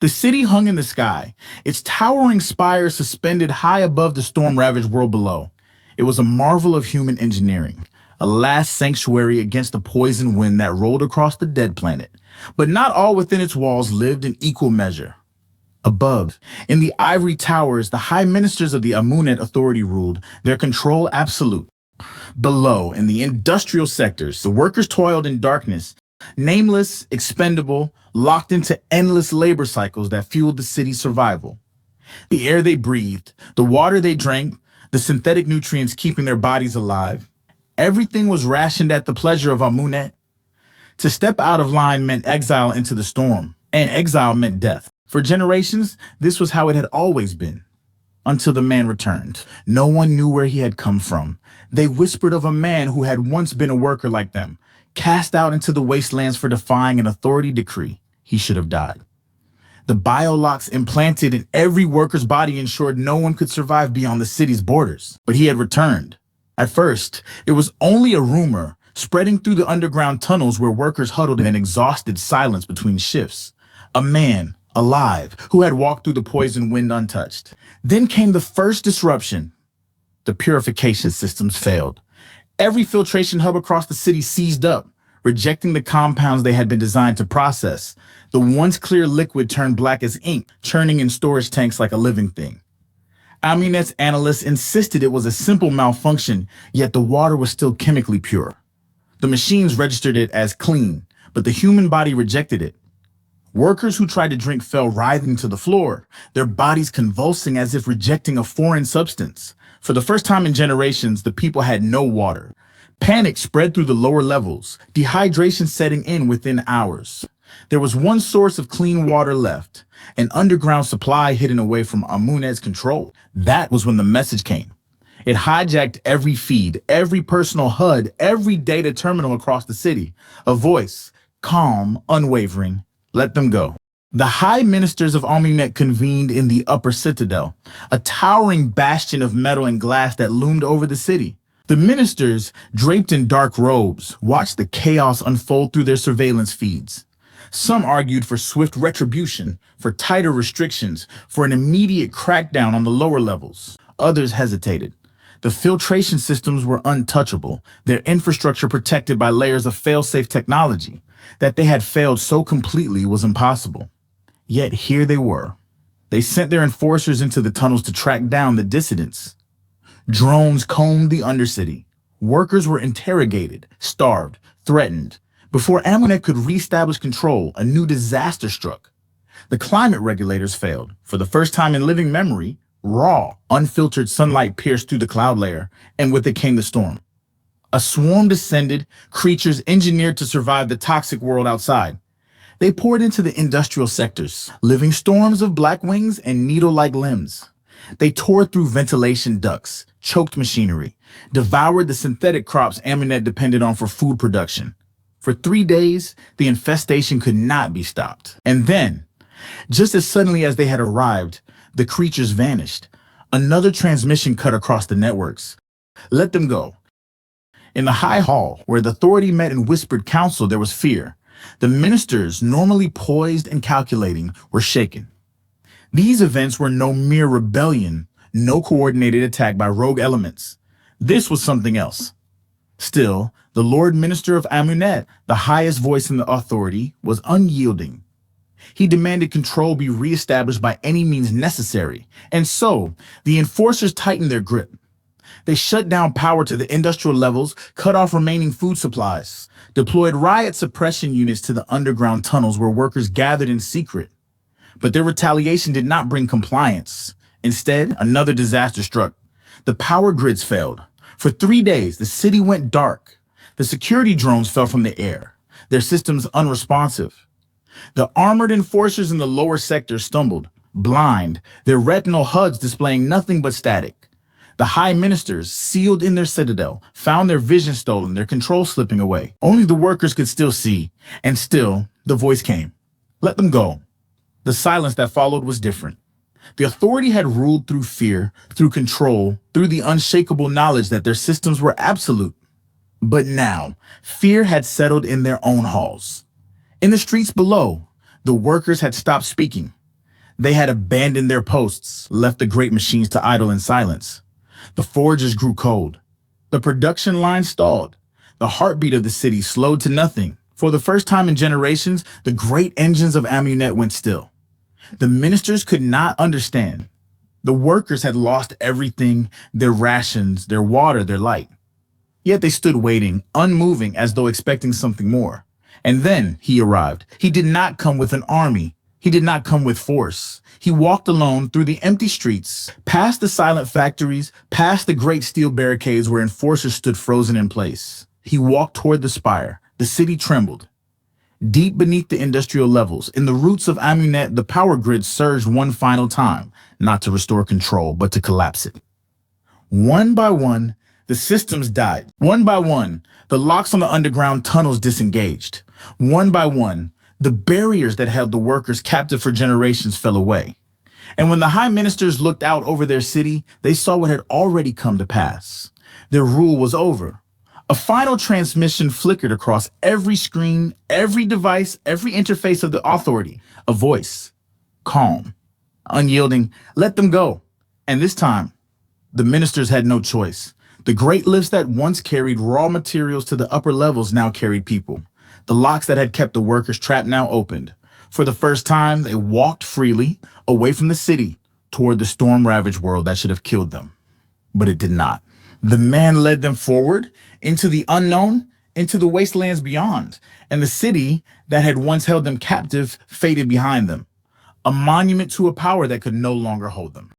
The city hung in the sky, its towering spires suspended high above the storm-ravaged world below. It was a marvel of human engineering, a last sanctuary against the poison wind that rolled across the dead planet. But not all within its walls lived in equal measure. Above, in the ivory towers, the high ministers of the Amunet authority ruled, their control absolute. Below, in the industrial sectors, the workers toiled in darkness, nameless, expendable, locked into endless labor cycles that fueled the city's survival. The air they breathed, the water they drank, the synthetic nutrients keeping their bodies alive. Everything was rationed at the pleasure of Amunet. To step out of line meant exile into the storm, and exile meant death. For generations, this was how it had always been. Until the man returned. No one knew where he had come from. They whispered of a man who had once been a worker like them, cast out into the wastelands for defying an authority decree. He should have died. The biolocks implanted in every worker's body ensured no one could survive beyond the city's borders. But he had returned. At first, it was only a rumor, spreading through the underground tunnels where workers huddled in an exhausted silence between shifts. A man, alive, who had walked through the poison wind untouched. Then came the first disruption. The purification systems failed. Every filtration hub across the city seized up, rejecting the compounds they had been designed to process. The once clear liquid turned black as ink, churning in storage tanks like a living thing. Amunet's analysts insisted it was a simple malfunction, yet the water was still chemically pure. The machines registered it as clean, but the human body rejected it. Workers who tried to drink fell writhing to the floor, their bodies convulsing as if rejecting a foreign substance. For the first time in generations, the people had no water. Panic spread through the lower levels, dehydration setting in within hours. There was one source of clean water left, an underground supply hidden away from Amunet's control. That was when the message came. It hijacked every feed, every personal HUD, every data terminal across the city. A voice, calm, unwavering. Let them go. The high ministers of Amunet convened in the upper citadel, a towering bastion of metal and glass that loomed over the city. The ministers, draped in dark robes, watched the chaos unfold through their surveillance feeds. Some argued for swift retribution, for tighter restrictions, for an immediate crackdown on the lower levels. Others hesitated. The filtration systems were untouchable, their infrastructure protected by layers of fail-safe technology. That they had failed so completely was impossible. Yet here they were. They sent their enforcers into the tunnels to track down the dissidents. Drones combed the undercity. Workers were interrogated, starved, threatened. Before Amunet could reestablish control, a new disaster struck. The climate regulators failed. For the first time in living memory, raw, unfiltered sunlight pierced through the cloud layer, and with it came the storm. A swarm descended, creatures engineered to survive the toxic world outside. They poured into the industrial sectors, living storms of black wings and needle-like limbs. They tore through ventilation ducts, choked machinery, devoured the synthetic crops Amunet depended on for food production. For 3 days, the infestation could not be stopped. And then, just as suddenly as they had arrived, the creatures vanished. Another transmission cut across the networks. Let them go. In the high hall, where the authority met in whispered counsel, there was fear. The ministers, normally poised and calculating, were shaken. These events were no mere rebellion, no coordinated attack by rogue elements. This was something else. Still, the Lord Minister of Amunet, the highest voice in the authority, was unyielding. He demanded control be reestablished by any means necessary, and so the enforcers tightened their grip. They shut down power to the industrial levels, cut off remaining food supplies, deployed riot suppression units to the underground tunnels where workers gathered in secret. But their retaliation did not bring compliance. Instead, another disaster struck. The power grids failed. For 3 days, the city went dark. The security drones fell from the air, their systems unresponsive. The armored enforcers in the lower sectors stumbled, blind, their retinal HUDs displaying nothing but static. The high ministers, sealed in their citadel, found their vision stolen, their control slipping away. Only the workers could still see, and still, the voice came. Let them go. The silence that followed was different. The authority had ruled through fear, through control, through the unshakable knowledge that their systems were absolute. But now, fear had settled in their own halls. In the streets below, the workers had stopped speaking. They had abandoned their posts, left the great machines to idle in silence. The forges grew cold. The production line stalled. The heartbeat of the city slowed to nothing. For the first time in generations, the great engines of Amunet went still. The ministers could not understand. The workers had lost everything, their rations, their water, their light. Yet they stood waiting, unmoving, as though expecting something more. And then he arrived. He did not come with an army. He did not come with force. He walked alone through the empty streets, past the silent factories, past the great steel barricades where enforcers stood frozen in place. He walked toward the spire. The city trembled. Deep beneath the industrial levels, in the roots of Amunet, the power grid surged one final time, not to restore control, but to collapse it. One by one, the systems died. One by one, the locks on the underground tunnels disengaged. One by one, the barriers that held the workers captive for generations fell away. And when the high ministers looked out over their city, they saw what had already come to pass. Their rule was over. A final transmission flickered across every screen, every device, every interface of the authority. A voice, calm, unyielding, let them go. And this time, the ministers had no choice. The great lifts that once carried raw materials to the upper levels now carried people. The locks that had kept the workers trapped now opened. For the first time, they walked freely, away from the city, toward the storm-ravaged world that should have killed them. But it did not. The man led them forward, into the unknown, into the wastelands beyond, and the city that had once held them captive faded behind them, a monument to a power that could no longer hold them.